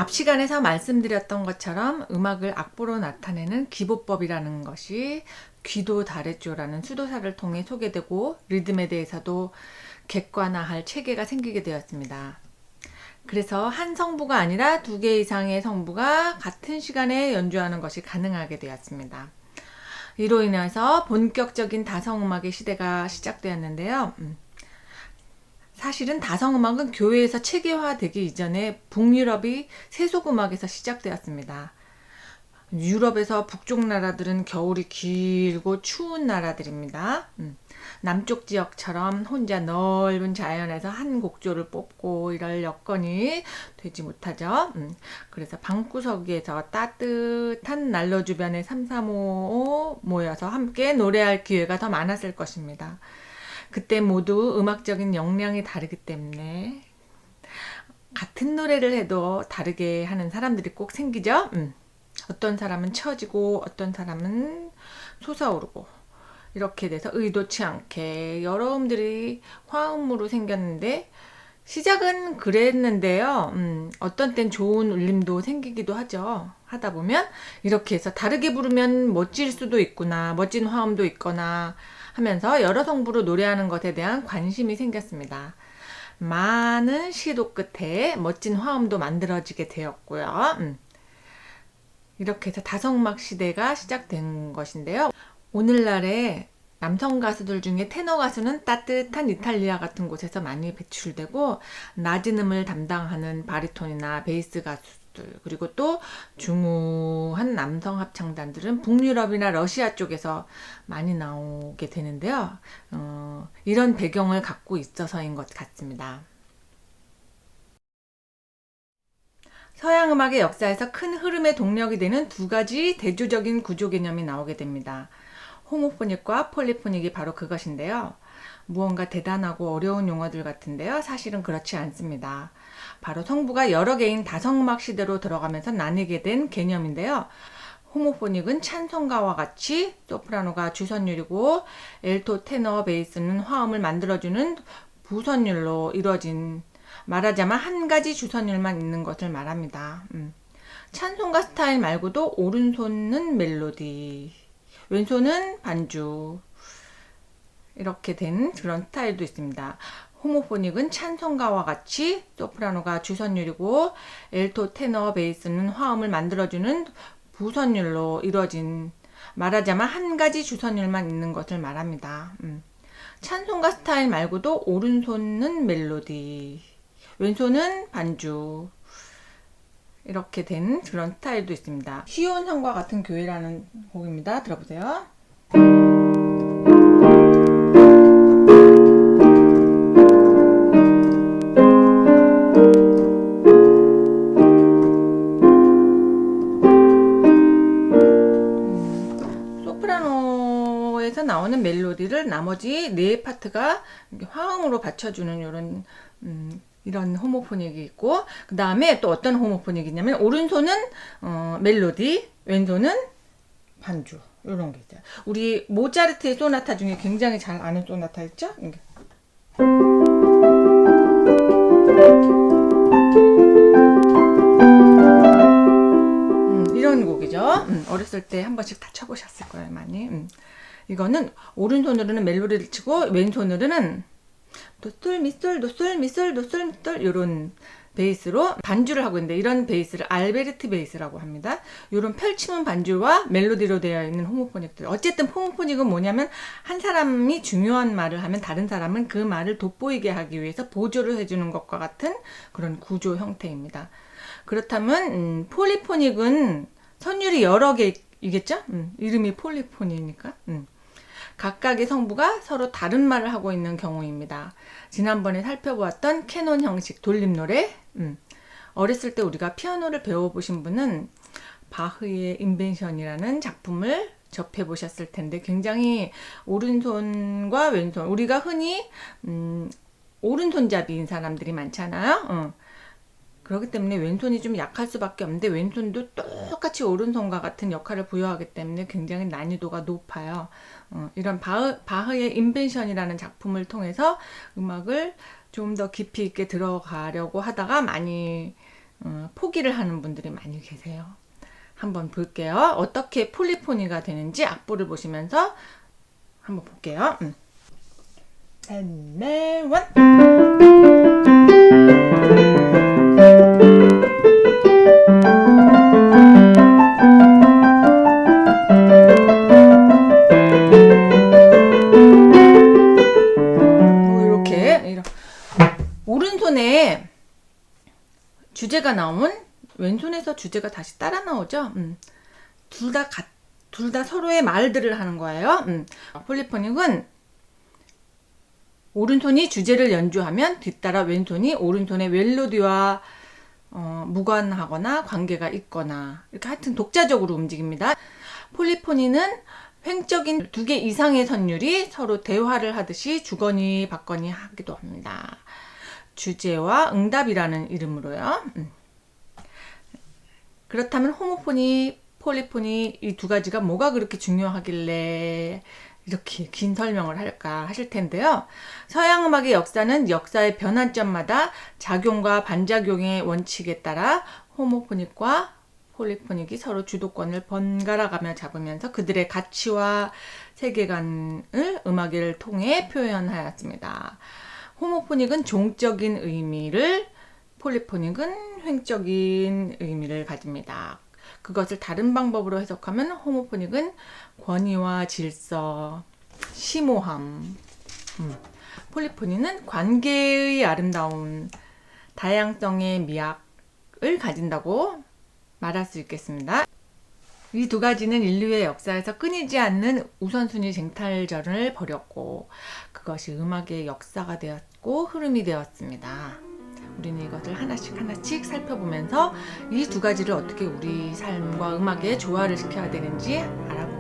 앞 시간에서 말씀드렸던 것처럼 음악을 악보로 나타내는 기보법이라는 것이 귀도 다래조라는 수도사를 통해 소개되고 리듬에 대해서도 객관화할 체계가 생기게 되었습니다. 그래서 한 성부가 아니라 2개 이상의 성부가 같은 시간에 연주하는 것이 가능하게 되었습니다. 이로 인해서 본격적인 다성음악의 시대가 시작되었는데요. 사실은 다성음악은 교회에서 체계화되기 이전에 북유럽이 세속음악에서 시작되었습니다. 유럽에서 북쪽 나라들은 겨울이 길고 추운 나라들입니다. 남쪽 지역처럼 혼자 넓은 자연에서 한 곡조를 뽑고 이럴 여건이 되지 못하죠. 그래서 방구석에서 따뜻한 난로 주변에 3, 3, 5 모여서 함께 노래할 기회가 더 많았을 것입니다. 그때 모두 음악적인 역량이 다르기 때문에 같은 노래를 해도 다르게 하는 사람들이 꼭 생기죠. 어떤 사람은 처지고 어떤 사람은 솟아오르고 이렇게 돼서 의도치 않게 여러 음들이 화음으로 생겼는데 시작은 그랬는데요. 어떤 땐 좋은 울림도 생기기도 하죠. 하다 보면 이렇게 해서 다르게 부르면 멋질 수도 있구나, 멋진 화음도 있거나 하면서 여러 성부로 노래하는 것에 대한 관심이 생겼습니다. 많은 시도 끝에 멋진 화음도 만들어지게 되었고요. 이렇게 해서 다성음악 시대가 시작된 것인데요. 오늘날의 남성 가수들 중에 테너 가수는 따뜻한 이탈리아 같은 곳에서 많이 배출되고 낮은 음을 담당하는 바리톤이나 베이스 가수들 그리고 또 중후한 남성 합창단들은 북유럽이나 러시아 쪽에서 많이 나오게 되는데요. 이런 배경을 갖고 있어서인 것 같습니다. 서양 음악의 역사에서 큰 흐름의 동력이 되는 2가지 대조적인 구조 개념이 나오게 됩니다. 호모포닉과 폴리포닉이 바로 그것인데요. 무언가 대단하고 어려운 용어들 같은데요. 사실은 그렇지 않습니다. 바로 성부가 여러 개인 다성음악 시대로 들어가면서 나뉘게 된 개념인데요. 호모포닉은 찬송가와 같이 소프라노가 주선율이고 엘토, 테너, 베이스는 화음을 만들어주는 부선율로 이루어진 말하자면 한 가지 주선율만 있는 것을 말합니다. 찬송가 스타일 말고도 오른손은 멜로디, 왼손은 반주 이렇게 된 그런 스타일도 있습니다. 호모포닉은 찬송가와 같이 소프라노가 주선율이고 엘토, 테너, 베이스는 화음을 만들어주는 부선율로 이루어진 말하자면 한 가지 주선율만 있는 것을 말합니다. 찬송가 스타일 말고도 오른손은 멜로디, 왼손은 반주 이렇게 된 그런 스타일도 있습니다. 시온성과 같은 교회라는 곡입니다. 들어보세요. 소프라노에서 나오는 멜로디를 나머지 4파트가 화음으로 받쳐주는 이런 호모포닉이 있고 그 다음에 또 어떤 호모포닉이냐면 오른손은 멜로디, 왼손은 반주 이런 게 있어요. 우리 모차르트의 소나타 중에 굉장히 잘 아는 소나타 있죠? 이런 곡이죠. 어렸을 때 한 번씩 다 쳐보셨을 거예요, 많이. 이거는 오른손으로는 멜로디를 치고 왼손으로는 도솔 미솔 도솔 미솔 도솔 미솔 이런 베이스로 반주를 하고 있는데 이런 베이스를 알베르트 베이스라고 합니다. 이런 펼치는 반주와 멜로디로 되어 있는 호모포닉들. 어쨌든 호모포닉은 뭐냐면 한 사람이 중요한 말을 하면 다른 사람은 그 말을 돋보이게 하기 위해서 보조를 해주는 것과 같은 그런 구조 형태입니다. 그렇다면 폴리포닉은 선율이 여러 개이겠죠? 이름이 폴리포닉이니까. 각각의 성부가 서로 다른 말을 하고 있는 경우입니다. 지난번에 살펴보았던 캐논 형식 돌림노래, 어렸을 때 우리가 피아노를 배워보신 분은 바흐의 인벤션이라는 작품을 접해보셨을 텐데 굉장히 오른손과 왼손, 우리가 흔히 오른손잡이인 사람들이 많잖아요. 그렇기 때문에 왼손이 좀 약할 수밖에 없는데 왼손도 똑같이 오른손과 같은 역할을 부여하기 때문에 굉장히 난이도가 높아요. 이런 바흐의 인벤션이라는 작품을 통해서 음악을 좀 더 깊이 있게 들어가려고 하다가 많이 포기를 하는 분들이 많이 계세요. 한번 볼게요. 어떻게 폴리포니가 되는지 악보를 보시면서 한번 볼게요. 셋, 넷, 원. 이렇게 오른손에 주제가 나오면 왼손에서 주제가 다시 따라 나오죠. 둘 다 서로의 말들을 하는 거예요. 폴리포닉은 오른손이 주제를 연주하면 뒤따라 왼손이 오른손의 멜로디와 무관하거나 관계가 있거나 이렇게 하여튼 독자적으로 움직입니다. 폴리포니는 횡적인 2개 이상의 선율이 서로 대화를 하듯이 주거니 받거니 하기도 합니다. 주제와 응답이라는 이름으로요. 그렇다면 호모포니, 폴리포니 이 두 가지가 뭐가 그렇게 중요하길래 이렇게 긴 설명을 할까 하실 텐데요. 서양 음악의 역사는 역사의 변환점마다 작용과 반작용의 원칙에 따라 호모포닉과 폴리포닉이 서로 주도권을 번갈아가며 잡으면서 그들의 가치와 세계관을 음악을 통해 표현하였습니다. 호모포닉은 종적인 의미를, 폴리포닉은 횡적인 의미를 가집니다. 그것을 다른 방법으로 해석하면 호모포닉은 권위와 질서, 심오함, 폴리포니는 관계의 아름다움, 다양성의 미학을 가진다고 말할 수 있겠습니다. 이 두 가지는 인류의 역사에서 끊이지 않는 우선순위 쟁탈전을 벌였고 그것이 음악의 역사가 되었고 흐름이 되었습니다. 우리는 이것을 하나씩 살펴보면서 이 두 가지를 어떻게 우리 삶과 음악에 조화를 시켜야 되는지 알아보겠습니다.